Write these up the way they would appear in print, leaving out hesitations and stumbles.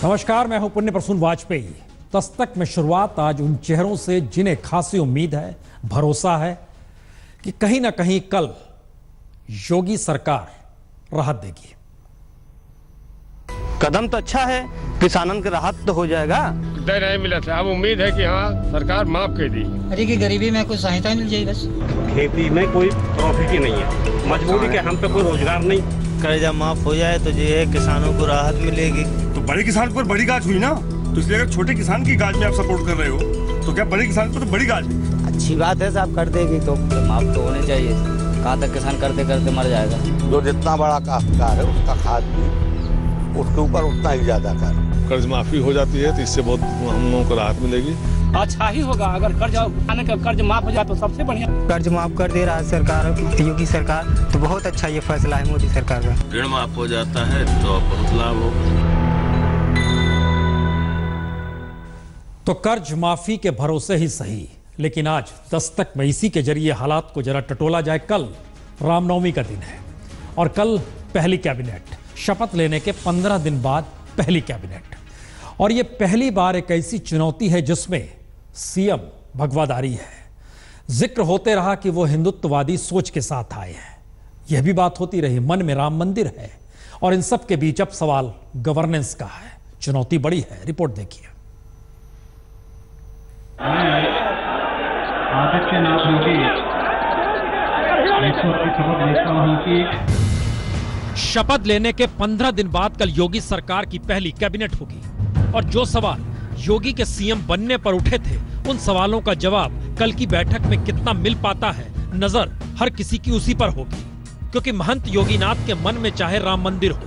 नमस्कार, मैं हूं पुण्य प्रसून वाजपेयी। दस्तक में शुरुआत आज उन चेहरों से जिन्हें खासी उम्मीद है, भरोसा है कि कहीं ना कहीं कल योगी सरकार राहत देगी। कदम तो अच्छा है, किसानन के राहत तो हो जाएगा। डर नहीं मिला था, अब उम्मीद है कि हाँ सरकार माफ कर दी। अरे की गरीबी में कुछ सहायता मिल जाएगी। बस खेती में कोई प्रॉफिट ही नहीं है, मजबूरी के हम पे कोई रोजगार नहीं। कर्जा माफ हो जाए तो ये किसानों को राहत मिलेगी। तो बड़े किसान पर बड़ी गाज हुई ना, तो इसलिए अगर छोटे किसान की गाज में आप सपोर्ट कर रहे हो तो क्या बड़े किसान पर तो बड़ी गाज है। अच्छी बात है, साहब कर देगी तो माफ तो होने चाहिए। कहाँ तक किसान करते करते मर जाएगा। जो जितना बड़ा काश्तकार है उसका खाद भी उसके ऊपर उतना ही ज्यादा कर। कर्ज माफी हो जाती है तो इससे बहुत हम लोगों को राहत मिलेगी। अच्छा ही होगा अगर कर्ज माफ हो जाए तो सबसे बढ़िया। कर्ज माफ कर दे रहा है सरकार, योगी सरकार, तो बहुत अच्छा ये फैसला है मोदी सरकार का। ऋण माफ हो जाता है तो बहुत लाभ हो। तो कर्ज माफी के भरोसे ही सही, लेकिन आज दस्तक में इसी के जरिए हालात को जरा टटोला जाए। कल रामनवमी का दिन है और कल पहली कैबिनेट, शपथ लेने के 15 दिन बाद पहली कैबिनेट। और यह पहली बार एक ऐसी चुनौती है जिसमें सीएम भगवादारी है। जिक्र होते रहा कि वो हिंदुत्ववादी सोच के साथ आए हैं, यह भी बात होती रही, मन में राम मंदिर है। और इन सब के बीच अब सवाल गवर्नेंस का है। चुनौती बड़ी है, रिपोर्ट देखिए। शपथ लेने के 15 दिन बाद कल योगी सरकार की पहली कैबिनेट होगी और जो सवाल योगी के सीएम बनने पर उठे थे, उन सवालों का जवाब कल की बैठक में कितना मिल पाता है, नजर हर किसी की उसी पर होगी। क्योंकि महंत योगीनाथ के मन में चाहे राम मंदिर हो,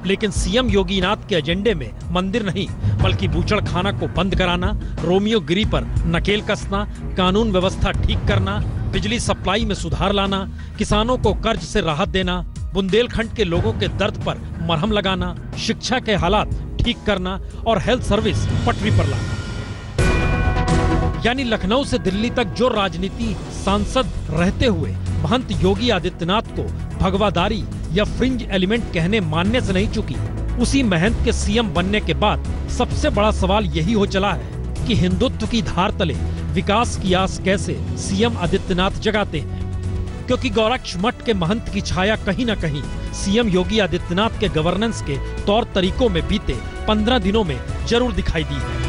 लेकिन सीएम योगीनाथ के एजेंडे में मंदिर नहीं बल्कि बूचड़खाना को बंद कराना, रोमियोगिरी पर नकेल कसना, कानून व्यवस्था ठीक करना, बिजली सप्लाई में सुधार लाना, किसानों को कर्ज से राहत देना, बुंदेलखंड के लोगों के दर्द पर मरहम लगाना, शिक्षा के हालात ठीक करना और हेल्थ सर्विस पटरी पर लाना। यानी लखनऊ से दिल्ली तक जो राजनीति सांसद रहते हुए महंत योगी आदित्यनाथ को भगवादारी या फ्रिंज एलिमेंट कहने मानने से नहीं चुकी, उसी महंत के सीएम बनने के बाद सबसे बड़ा सवाल यही हो चला है कि हिंदुत्व की धार तले विकास की आस कैसे सीएम आदित्यनाथ जगाते हैं। क्योंकि गोरक्ष मठ के महंत की छाया कहीं न कहीं सीएम योगी आदित्यनाथ के गवर्नेंस के तौर तरीकों में बीते 15 दिनों में जरूर दिखाई दी है।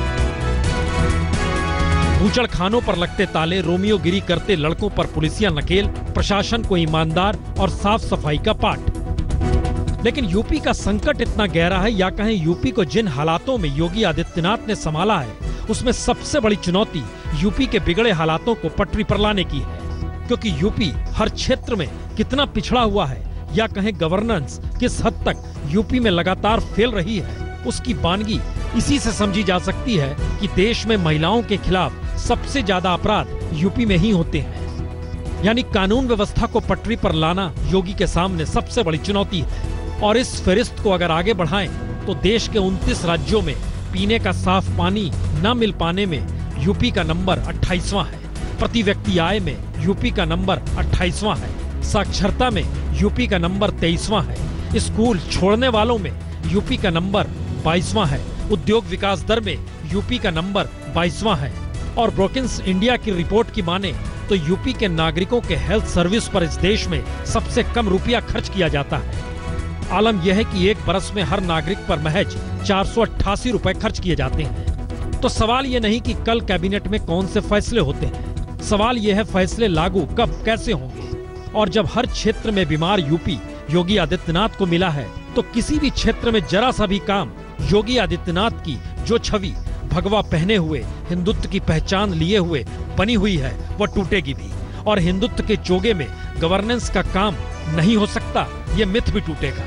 बूचड़खानों पर लगते ताले, रोमियोगिरी करते लड़कों पर पुलिसिया नकेल, प्रशासन को ईमानदार और साफ सफाई का पाठ। लेकिन यूपी का संकट इतना गहरा है, या कहें यूपी को जिन हालातों में योगी आदित्यनाथ ने संभाला है, उसमें सबसे बड़ी चुनौती यूपी के बिगड़े हालातों को पटरी पर लाने की है। क्योंकि यूपी हर क्षेत्र में कितना पिछड़ा हुआ है, या कहें गवर्नेंस किस हद तक यूपी में लगातार फेल रही है, उसकी बानगी इसी से समझी जा सकती है कि देश में महिलाओं के खिलाफ सबसे ज्यादा अपराध यूपी में ही होते हैं। यानी कानून व्यवस्था को पटरी पर लाना योगी के सामने सबसे बड़ी चुनौती है। और इस फहरिस्त को अगर आगे बढ़ाएं तो देश के 29 राज्यों में पीने का साफ पानी न मिल पाने में यूपी का नंबर 28वां है। प्रति व्यक्ति आय में यूपी का नंबर 28वां है। साक्षरता में यूपी का नंबर 23वां है। स्कूल छोड़ने वालों में यूपी का नंबर 22वां है। उद्योग विकास दर में यूपी का नंबर 22वां है। और ब्रोकिंस इंडिया की रिपोर्ट की माने तो यूपी के नागरिकों के हेल्थ सर्विस पर इस देश में सबसे कम रुपया खर्च किया जाता है। आलम यह है कि एक बरस में हर नागरिक पर महज 488 रुपए खर्च किए जाते हैं। तो सवाल ये नहीं कि कल कैबिनेट में कौन से फैसले होते हैं, सवाल यह है फैसले लागू कब कैसे होंगे। और जब हर क्षेत्र में बीमार यूपी योगी आदित्यनाथ को मिला है, तो किसी भी क्षेत्र में जरा सा भी काम योगी आदित्यनाथ की जो छवि भगवा पहने हुए, हिंदुत्व की पहचान लिए हुए बनी हुई है, वह टूटेगी भी। और हिंदुत्व के चोगे में गवर्नेंस का काम नहीं हो सकता, ये मिथ भी टूटेगा।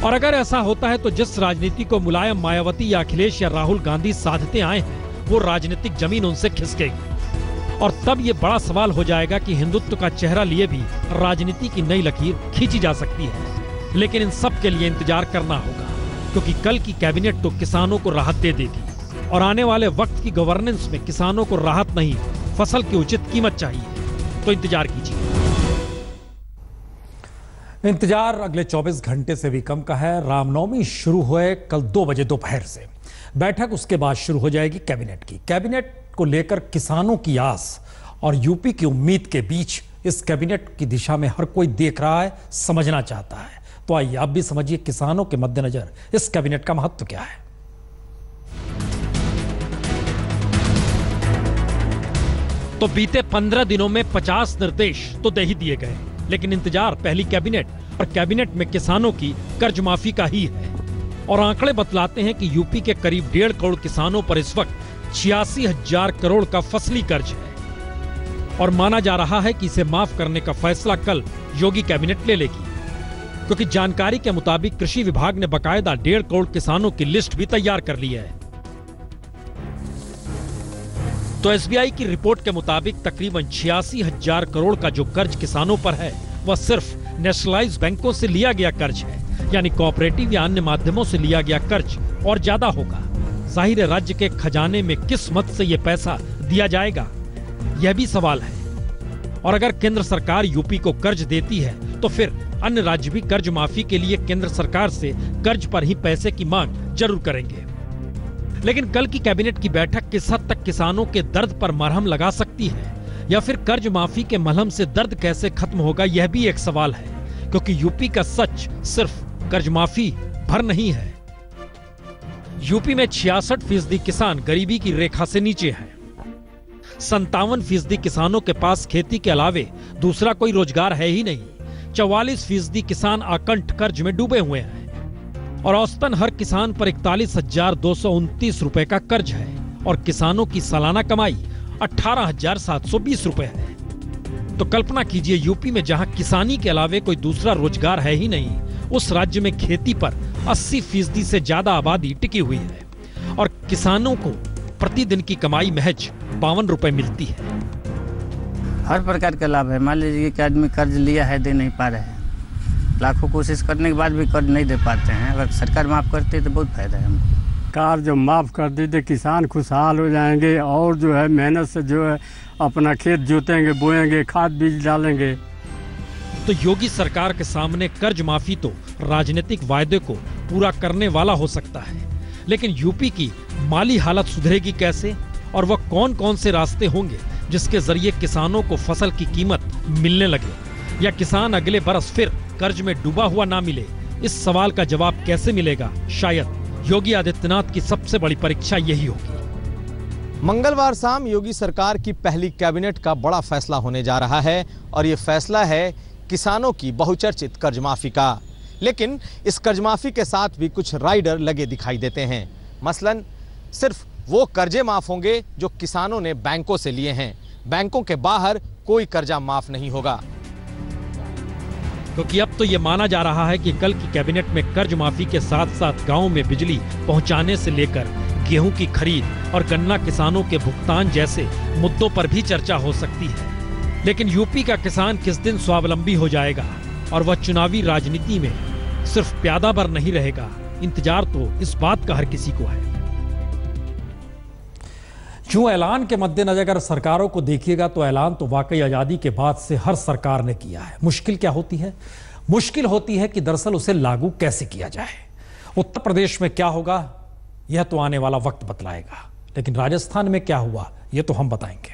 और अगर ऐसा होता है तो जिस राजनीति को मुलायम, मायावती या अखिलेश या राहुल गांधी साधते आए हैं, वो राजनीतिक जमीन उनसे खिसकेगी। और तब ये बड़ा सवाल हो जाएगा कि हिंदुत्व का चेहरा लिए भी राजनीति की नई लकीर खींची जा सकती है। लेकिन इन सब के लिए इंतजार करना होगा, क्योंकि कल की कैबिनेट तो किसानों को राहत दे देगी। और आने वाले वक्त की गवर्नेंस में किसानों को राहत नहीं, फसल की उचित कीमत चाहिए। तो इंतजार कीजिए। इंतजार अगले 24 घंटे से भी कम का है। रामनवमी शुरू हुए कल 2 बजे दोपहर से। बैठक उसके बाद शुरू हो जाएगी कैबिनेट की। कैबिनेट को लेकर किसानों की आस और यूपी की उम्मीद के बीच इस कैबिनेट की दिशा में हर कोई देख रहा है, समझना चाहता है। तो आइए आप भी समझिए किसानों के मद्देनजर इस कैबिनेट का महत्व क्या है। तो बीते 15 दिनों में 50 निर्देश तो दे ही दिए गए, लेकिन इंतजार पहली कैबिनेट और कैबिनेट में किसानों की कर्ज माफी का ही है। और आंकड़े बतलाते हैं कि यूपी के करीब 1.5 करोड़ किसानों पर इस वक्त 86,000 करोड़ का फसली कर्ज है और माना जा रहा है कि इसे माफ करने का फैसला कल योगी कैबिनेट ले लेगी, क्योंकि जानकारी के मुताबिक कृषि विभाग ने बकायदा 1.5 करोड़ किसानों की लिस्ट भी तैयार कर ली है। तो एसबीआई की रिपोर्ट के मुताबिक तकरीबन 86,000 करोड़ का जो कर्ज किसानों पर है वह सिर्फ नेशनलाइज्ड बैंकों से लिया गया कर्ज है, यानी कोऑपरेटिव या अन्य माध्यमों से लिया गया कर्ज और ज्यादा होगा। जाहिर है राज्य के खजाने में किस मत से यह पैसा दिया जाएगा, यह भी सवाल है। और अगर केंद्र सरकार यूपी को कर्ज देती है तो फिर अन्य राज्य भी कर्ज माफी के लिए केंद्र सरकार से कर्ज पर ही पैसे की मांग जरूर करेंगे। लेकिन कल की कैबिनेट की बैठक किस हद तक किसानों के दर्द पर मरहम लगा सकती है, या फिर कर्ज माफी के मलहम से दर्द कैसे खत्म होगा, यह भी एक सवाल है, क्योंकि यूपी का सच सिर्फ कर्ज माफी भर नहीं है। यूपी में 66% किसान गरीबी की रेखा से नीचे हैं। 57% किसानों के पास खेती के अलावे दूसरा कोई रोजगार है ही नहीं। 44% किसान आकंठ कर्ज में डूबे हुए हैं और औसतन हर किसान पर 41,229 रुपए का कर्ज है और किसानों की सालाना कमाई 18,720 रुपए है। तो कल्पना कीजिए यूपी में जहां किसानी के अलावे कोई दूसरा रोजगार है ही नहीं, उस राज्य में खेती पर 80% से ज्यादा आबादी टिकी हुई है और किसानों को प्रतिदिन की कमाई महज 52 रुपए मिलती है। हर प्रकार का लाभ है। मान लीजिए कि आदमी कर्ज लिया है, दे नहीं पा रहे हैं, लाखों कोशिश करने के बाद भी कर्ज नहीं दे पाते हैं। अगर सरकार माफ करती है तो बहुत फायदा है हमको। सरकार जो माफ कर दी तो किसान खुशहाल हो जाएंगे और जो है मेहनत से जो है अपना खेत जोतेंगे, बोएंगे, खाद बीज डालेंगे। तो योगी सरकार के सामने कर्ज माफी तो राजनीतिक वायदे को पूरा करने वाला हो सकता है, लेकिन यूपी की माली हालत सुधरेगी कैसे और वह कौन कौन से रास्ते होंगे जिसके जरिए किसानों को फसल की कीमत मिलने लगे, या किसान अगले बरस फिर कर्ज में डूबा हुआ ना मिले, इस सवाल का जवाब कैसे मिलेगा, शायद योगी आदित्यनाथ की सबसे बड़ी परीक्षा यही होगी। मंगलवार शाम योगी सरकार की पहली कैबिनेट का बड़ा फैसला होने जा रहा है और ये फैसला है किसानों की बहुचर्चित कर्ज माफी का। लेकिन इस कर्ज माफी के साथ भी कुछ राइडर लगे दिखाई देते हैं। मसलन सिर्फ वो कर्जे माफ होंगे जो किसानों ने बैंकों से लिए हैं। बैंकों के बाहर कोई कर्जा माफ नहीं होगा, क्योंकि अब तो ये माना जा रहा है कि कल की कैबिनेट में कर्ज माफी के साथ साथ गांव में बिजली पहुंचाने से लेकर गेहूं की खरीद और गन्ना किसानों के भुगतान जैसे मुद्दों पर भी चर्चा हो सकती है। लेकिन यूपी का किसान किस दिन स्वावलंबी हो जाएगा और वह चुनावी राजनीति में सिर्फ प्यादा भर नहीं रहेगा, इंतजार तो इस बात का हर किसी को है। जो ऐलान के मद्देनजर अगर सरकारों को देखिएगा तो ऐलान तो वाकई आजादी के बाद से हर सरकार ने किया है। मुश्किल क्या होती है? मुश्किल होती है कि दरअसल उसे लागू कैसे किया जाए। उत्तर प्रदेश में क्या होगा यह तो आने वाला वक्त बतलाएगा, लेकिन राजस्थान में क्या हुआ यह तो हम बताएंगे।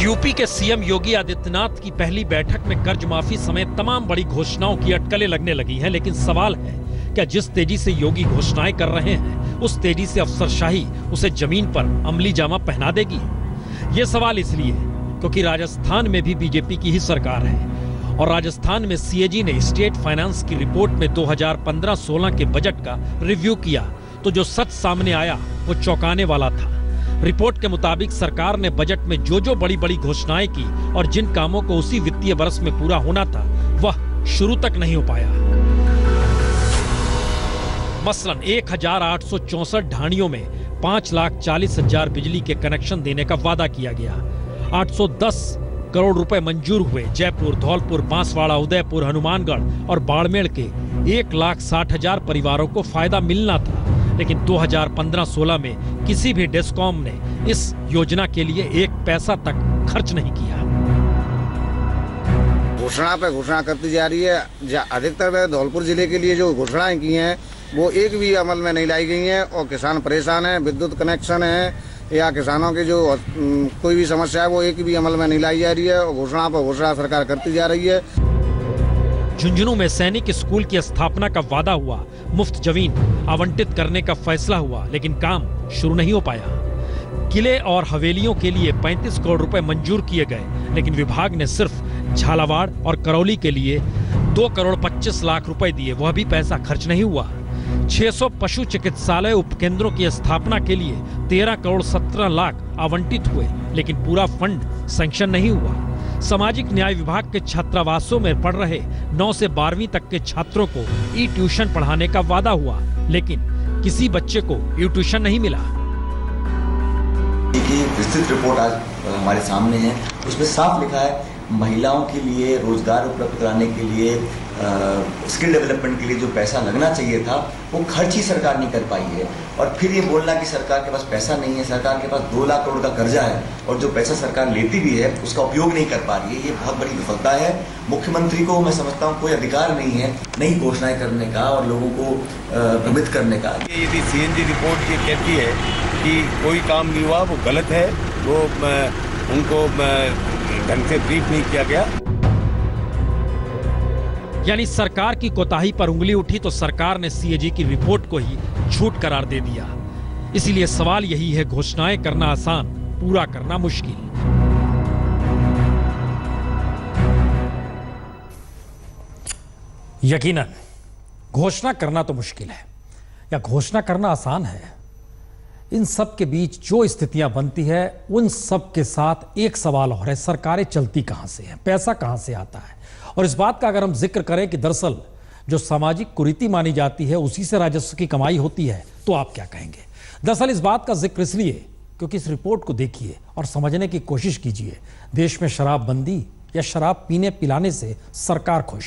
यूपी के सीएम योगी आदित्यनाथ की पहली बैठक में कर्ज माफी समेत तमाम बड़ी घोषणाओं की अटकलें लगने लगी हैं, लेकिन सवाल है क्या जिस तेजी से योगी घोषणाएं कर रहे हैं उस तेजी से अफसरशाही उसे जमीन पर अमली जामा पहना देगी? ये सवाल इसलिए क्योंकि राजस्थान में भी बीजेपी की ही सरकार है और राजस्थान में सीएजी ने स्टेट फाइनेंस की रिपोर्ट में 2015-16 के बजट का रिव्यू किया तो जो सच सामने आया वो चौंकाने वाला था। रिपोर्ट के मुताबिक सरकार ने बजट में जो बड़ी बड़ी घोषणाएं की और जिन कामों को उसी वित्तीय वर्ष में पूरा होना था वह शुरू तक नहीं हो पाया। मसलन 1,864 ढाणियों में 5,40,000 बिजली के कनेक्शन देने का वादा किया गया। 810 करोड़ रुपए मंजूर हुए। जयपुर, धौलपुर, बांसवाड़ा, उदयपुर, हनुमानगढ़ और बाड़मेर के 1,60,000 परिवारों को फायदा मिलना था, लेकिन 2015-16 में किसी भी डिस्कॉम ने इस योजना के लिए एक पैसा तक खर्च नहीं किया। घोषणा पे घोषणा करती जा रही है। अधिकतर धौलपुर जिले के लिए जो घोषणाएं की हैं वो एक भी अमल में नहीं लाई गई हैं और किसान परेशान हैं। विद्युत कनेक्शन है या किसानों की जो कोई भी समस्या है वो एक भी अमल में नहीं लाई जा रही है और घोषणा पर घोषणा सरकार करती जा रही है। झुंझुनू में सैनिक स्कूल की स्थापना का वादा हुआ, मुफ्त जमीन आवंटित करने का फैसला हुआ, लेकिन काम शुरू नहीं हो पाया। किले और हवेलियों के लिए 35 करोड़ रुपए मंजूर किए गए, लेकिन विभाग ने सिर्फ झालावाड़ और करौली के लिए 2 करोड़ 25 लाख रुपए दिए, वह भी पैसा खर्च नहीं हुआ। 600 पशु चिकित्सालय उपकेंद्रों की स्थापना के लिए 13 करोड़ 17 लाख आवंटित हुए, लेकिन पूरा फंड सैंक्शन नहीं हुआ। सामाजिक न्याय विभाग के छात्रावासों में पढ़ रहे 9 से 12वीं तक के छात्रों को ई ट्यूशन पढ़ाने का वादा हुआ, लेकिन किसी बच्चे को ई ट्यूशन नहीं मिला। विस्तृत रिपोर्ट आज हमारे सामने है, उसमें साफ लिखा है महिलाओं के लिए रोजगार उपलब्ध कराने के लिए, स्किल डेवलपमेंट के लिए जो पैसा लगना चाहिए था वो खर्च ही सरकार नहीं कर पाई है। और फिर ये बोलना कि सरकार के पास पैसा नहीं है, सरकार के पास 2 लाख करोड़ का कर्जा है और जो पैसा सरकार लेती भी है उसका उपयोग नहीं कर पा रही है, ये बहुत बड़ी विफलता है। मुख्यमंत्री को मैं समझता हूँ कोई अधिकार नहीं है नई घोषणाएं करने का और लोगों को भ्रमित करने का। यदि CNG रिपोर्ट ये कहती है कि कोई काम नहीं हुआ वो गलत है, वो उनको ढंग से ब्रीफ नहीं किया गया। यानी सरकार की कोताही पर उंगली उठी तो सरकार ने CAG की रिपोर्ट को ही झूठ करार दे दिया। इसीलिए सवाल यही है, घोषणाएं करना आसान, पूरा करना मुश्किल। यकीनन घोषणा करना तो मुश्किल है या घोषणा करना आसान है। इन सब के बीच जो स्थितियां बनती है उन सब के साथ एक सवाल और है, सरकारें चलती कहां से हैं, पैसा कहां से आता है। और इस बात का अगर हम जिक्र करें कि दरअसल जो सामाजिक कुरीति मानी जाती है उसी से राजस्व की कमाई होती है, तो आप क्या कहेंगे? दरअसल इस बात का जिक्र इसलिए क्योंकि इस रिपोर्ट को देखिए और समझने की कोशिश कीजिए। देश में शराबबंदी या शराब पीने पिलाने से सरकार खुश।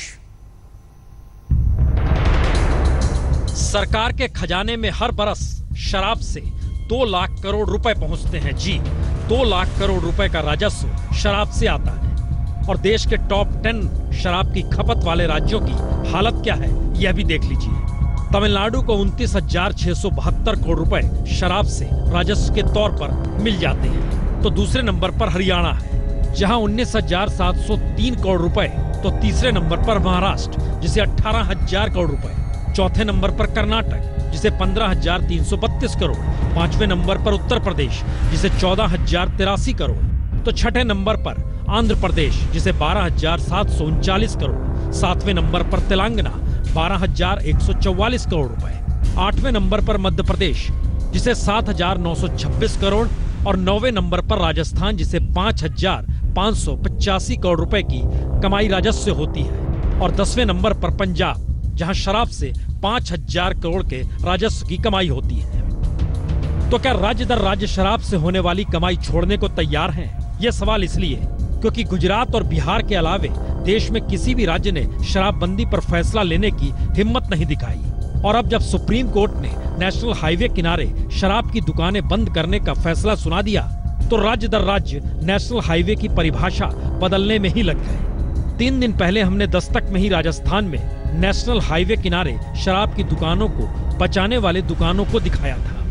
सरकार के खजाने में हर बरस शराब से 2 लाख करोड़ रुपए पहुंचते हैं। जी, 2 लाख करोड़ रुपए का राजस्व शराब से आता है। और देश के टॉप 10 शराब की खपत वाले राज्यों की हालत क्या है, यह भी देख लीजिए। तमिलनाडु को 29,672 करोड़ रुपए शराब से राजस्व के तौर पर मिल जाते हैं। तो दूसरे नंबर पर हरियाणा है, जहां 19,703 करोड़ रुपए। तो तीसरे नंबर पर महाराष्ट्र, जिसे 18,000 करोड़ रुपए। चौथे नंबर पर कर्नाटक, जिसे 15,332 करोड़। 5वें नंबर पर उत्तर प्रदेश, जिसे 14,083 करोड़। तो छठे नंबर पर आंध्र प्रदेश, जिसे 12,739 करोड़। 7वें नंबर पर तेलंगाना, 12,144 करोड़ रुपए। 8वें नंबर पर मध्य प्रदेश, जिसे 7,926 करोड़। और 9वें नंबर पर राजस्थान, जिसे 5,585 करोड़ रुपए की कमाई राजस्व से होती है। और 10वें नंबर पर पंजाब, जहां शराब से 5,000 करोड़ के राजस्व की कमाई होती है। तो क्या राज्य दर राज्य शराब से होने वाली कमाई छोड़ने को तैयार हैं? यह सवाल इसलिए क्योंकि गुजरात और बिहार के अलावे देश में किसी भी राज्य ने शराबबंदी पर फैसला लेने की हिम्मत नहीं दिखाई। और अब जब सुप्रीम कोर्ट ने नेशनल हाईवे किनारे शराब की दुकानें बंद करने का फैसला सुना दिया, तो राज्य दर राज्य नेशनल हाईवे की परिभाषा बदलने में ही लग गए। 3 दिन पहले हमने दस्तक में ही राजस्थान में नेशनल हाईवे किनारे शराब की दुकानों को बचाने वाले दुकानों को दिखाया था।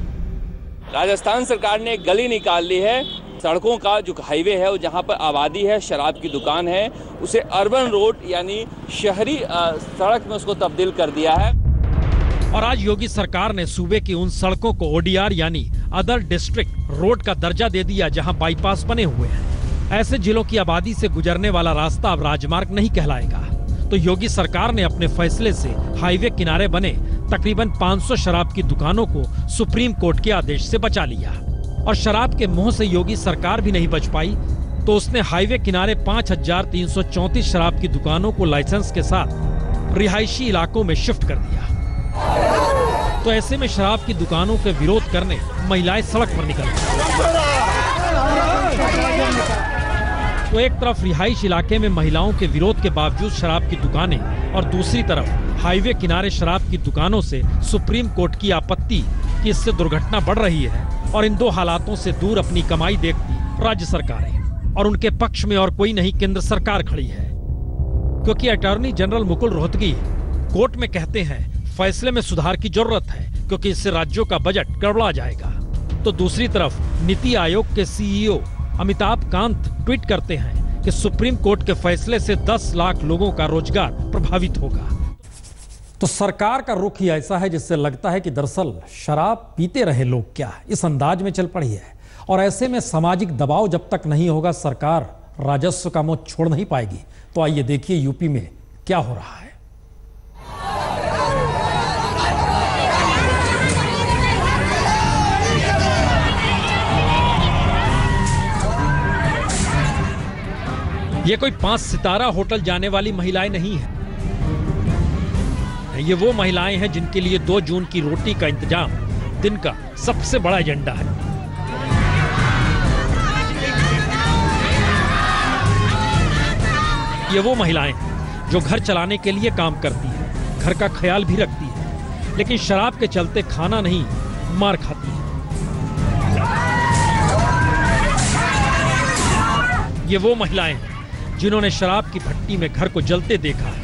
राजस्थान सरकार ने एक गली निकाल ली है। सड़कों का जो हाईवे है, जहां पर आबादी है, शराब की दुकान है, उसे अर्बन रोड यानी शहरी सड़क में उसको तब्दील कर दिया है। और आज योगी सरकार ने सूबे की उन सड़कों को ODR यानी अदर डिस्ट्रिक्ट रोड का दर्जा दे दिया जहां बाईपास बने हुए हैं। ऐसे जिलों की आबादी से गुजरने वाला रास्ता अब राजमार्ग नहीं कहलाएगा। तो योगी सरकार ने अपने फैसले से हाईवे किनारे बने तकरीबन 500 शराब की दुकानों को सुप्रीम कोर्ट के आदेश से बचा लिया। और शराब के मुंह से योगी सरकार भी नहीं बच पाई, तो उसने हाईवे किनारे 5,334 शराब की दुकानों को लाइसेंस के साथ रिहायशी इलाकों में शिफ्ट कर दिया। तो ऐसे में शराब की दुकानों के विरोध करने महिलाएं सड़क पर निकल गईं। तो एक तरफ रिहाइश इलाके में महिलाओं के विरोध के बावजूद शराब की दुकानें और दूसरी तरफ हाईवे किनारे शराब की दुकानों से सुप्रीम कोर्ट की आपत्ति कि इससे दुर्घटना बढ़ रही है और इन दो हालातों से दूर अपनी कमाई देखती राज्य सरकारें, और उनके पक्ष में और कोई नहीं केंद्र सरकार खड़ी है। क्योंकि attorney general Mukul Rohatgi court में कहते हैं फैसले में सुधार की जरूरत है क्योंकि इससे राज्यों का बजट गड़बड़ा जाएगा, तो दूसरी तरफ नीति आयोग के सीईओ अमिताभ कांत ट्वीट करते हैं कि सुप्रीम कोर्ट के फैसले से 10 लाख लोगों का रोजगार प्रभावित होगा। तो सरकार का रुख ही ऐसा है जिससे लगता है कि दरअसल शराब पीते रहे लोग क्या इस अंदाज में चल पड़ी है, और ऐसे में सामाजिक दबाव जब तक नहीं होगा सरकार राजस्व का मुंह छोड़ नहीं पाएगी। तो आइए देखिए यूपी में क्या हो रहा है। ये कोई 5 सितारा होटल जाने वाली महिलाएं नहीं है, ये वो महिलाएं हैं जिनके लिए 2 जून की रोटी का इंतजाम दिन का सबसे बड़ा एजेंडा है। ये वो महिलाएं हैं जो घर चलाने के लिए काम करती हैं, घर का ख्याल भी रखती हैं, लेकिन शराब के चलते खाना नहीं मार खाती हैं। ये वो महिलाएं हैं जिन्होंने शराब की भट्टी में घर को जलते देखा है।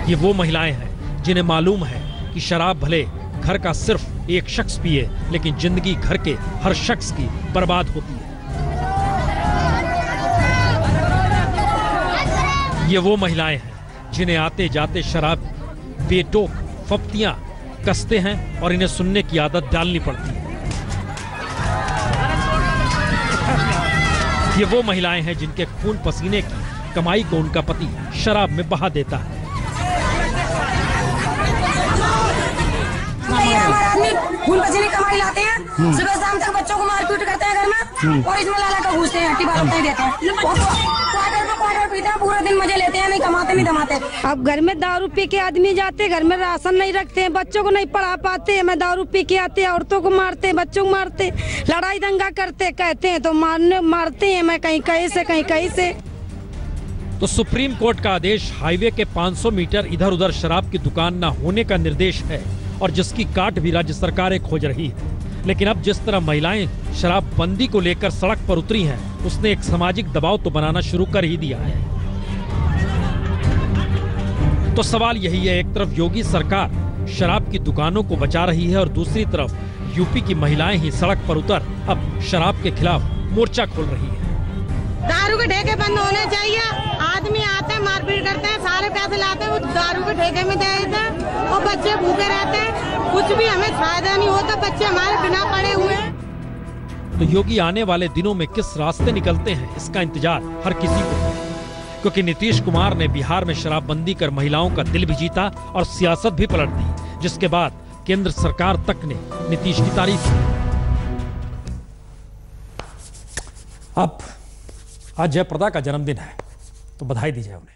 ये वो महिलाएं हैं जिन्हें मालूम है कि शराब भले घर का सिर्फ एक शख्स पिए, लेकिन जिंदगी घर के हर शख्स की बर्बाद होती है। ये वो महिलाएं हैं जिन्हें आते जाते शराब बेटोक फप्तियां कसते हैं और इन्हें सुनने की आदत डालनी पड़ती है। ये वो महिलाएं हैं जिनके खून पसीने की कमाई को उनका पति शराब में बहा देता है। खून पसीने कमाई लाते हैं, सुबह शाम तक बच्चों को मारपीट करते हैं घर में, और इसमें लाला का घूसते हैं, हट्टी बात नहीं देते हैं, क्वार्टर पीते हैं, पूरा दिन मजे लेते हैं, नहीं कमाते नहीं दमाते। अब घर में दारू पी के आदमी जाते, घर में राशन नहीं रखते हैं, बच्चों को नहीं पढ़ा पाते, मैं दारू पी के आते हैं, औरतों को मारते हैं, बच्चों को मारते हैं, लड़ाई दंगा करते कहते हैं तो मारते हैं, मैं कहीं कहीं से कहीं कहीं से। तो सुप्रीम कोर्ट का आदेश हाईवे के 500 मीटर इधर उधर शराब की दुकान न होने का निर्देश है, और जिसकी काट भी राज्य सरकारें खोज रही है। लेकिन अब जिस तरह महिलाएं शराबबंदी को लेकर सड़क पर उतरी हैं, उसने एक सामाजिक दबाव तो बनाना शुरू कर ही दिया है। तो सवाल यही है, एक तरफ योगी सरकार शराब की दुकानों को बचा रही है और दूसरी तरफ यूपी की महिलाएं ही सड़क पर उतर अब शराब के खिलाफ मोर्चा खोल रही है। दारू के ठेके बंद होने चाहिए, आदमी आते हैं मारपीट करते हैं, सारे पैसे लाते हैं वो दारू के ठेके में दे देते हैं, और बच्चे भूखे रहते हैं, कुछ भी हमें फायदा नहीं होता, बच्चे हमारे बिना पड़े हुए हैं। तो योगी आने वाले दिनों में किस रास्ते निकलते हैं, इसका इंतजार हर किसी को है, क्योंकि नीतीश कुमार ने बिहार में शराबबंदी कर महिलाओं का दिल भी जीता और सियासत भी पलट दी, जिसके बाद केंद्र सरकार तक ने नीतीश की तारीफ की। अब आज जयप्रदा का जन्मदिन है, तो बधाई दी जाए उन्हें।